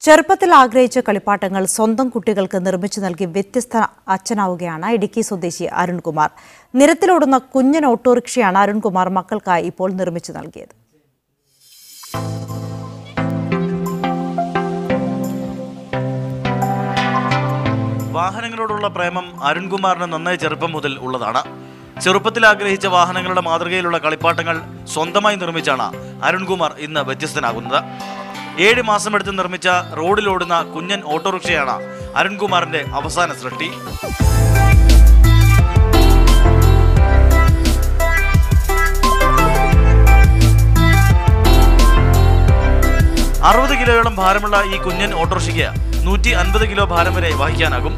ചെറുപ്പത്തിൽ ആഗ്രഹിച്ച കളിപ്പാട്ടങ്ങൾ സ്വന്തം കുട്ടികൾക്ക് നിർമ്മിച്ചു നൽകി വ്യത്യസ്ത അച്ഛനാവുകയാണ് ഇടുക്കി സ്വദേശി അരുൺകുമാർ. നിരത്തിലോടുന്ന കുഞ്ഞൻ ഓട്ടോറിക്ഷയാണ് അരുൺകുമാർ മക്കൾക്കായി ഇപ്പോൾ നിർമ്മിച്ചു നൽകിയത്. വാഹനങ്ങളോടുള്ള പ്രേമം അരുൺകുമാറിന് നന്നായി ചെറുപ്പം മുതൽ ഉള്ളതാണ്. ചെറുപ്പത്തിൽ ആഗ്രഹിച്ച വാഹനങ്ങളുടെ മാതൃകയിലുള്ള കളിപ്പാട്ടങ്ങൾ സ്വന്തമായി നിർമ്മിച്ചാണ് അരുൺകുമാർ ഇന്ന് വ്യത്യസ്തനാകുന്നത്. 7 മാസമെടുത്ത് നിർമ്മിച്ച റോഡിലോടുന്ന കുഞ്ഞൻ ഓട്ടോറിക്ഷയാണ് അരുൺകുമാറിന്റെ അവസാന സൃഷ്ടി. കിലോയോളം ഭാരമുള്ള ഈ കുഞ്ഞൻ ഓട്ടോറിക്ഷയ്ക്ക് 150 കിലോ ഭാരം വരെ വഹിക്കാനാകും.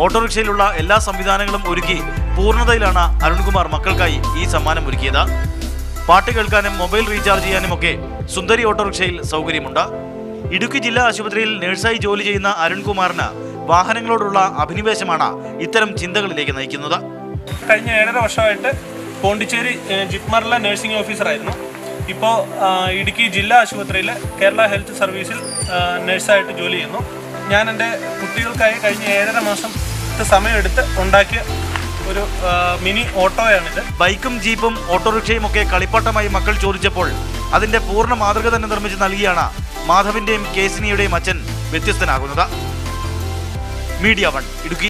ഓട്ടോറിക്ഷയിലുള്ള എല്ലാ സംവിധാനങ്ങളും ഒരുക്കി പൂർണ്ണതയിലാണ് അരുൺകുമാർ മക്കൾക്കായി ഈ സമ്മാനം ഒരുക്കിയത്. പാട്ട് കേൾക്കാനും മൊബൈൽ റീചാർജ് ചെയ്യാനും ഒക്കെ സുന്ദരി ഓട്ടോറിക്ഷയിൽ സൗകര്യമുണ്ട്. ഇടുക്കി ജില്ലാ ആശുപത്രിയിൽ നഴ്സായി ജോലി ചെയ്യുന്ന അരുൺകുമാറിന് വാഹനങ്ങളോടുള്ള അഭിനിവേശമാണ് ഇത്തരം ചിന്തകളിലേക്ക് നയിക്കുന്നത്. കഴിഞ്ഞ 1.5 വർഷമായിട്ട് പോണ്ടിച്ചേരി ജിപ്മറിലെ നഴ്സിംഗ് ഓഫീസറായിരുന്നു. ഇപ്പോൾ ഇടുക്കി ജില്ലാ ആശുപത്രിയിൽ കേരള ഹെൽത്ത് സർവീസിൽ നഴ്സായിട്ട് ജോലി ചെയ്യുന്നു. ഞാൻ എൻ്റെ കുട്ടികൾക്കായി കഴിഞ്ഞ 7.5 മാസത്തെ സമയമെടുത്ത് ഉണ്ടാക്കിയ ഒരു മിനി ഓട്ടോയാണിത്. ബൈക്കും ജീപ്പും ഓട്ടോറിക്ഷയും ഒക്കെ കളിപ്പാട്ടമായി മക്കൾ ചോദിച്ചപ്പോൾ അതിന്റെ പൂർണ്ണ മാതൃക തന്നെ നിർമ്മിച്ച് നൽകിയാണ് മാധവിന്റെയും കേസിനിയുടെയും അച്ഛൻ വ്യത്യസ്തനാകുന്നത്. മീഡിയ 1 ഇടുക്കി.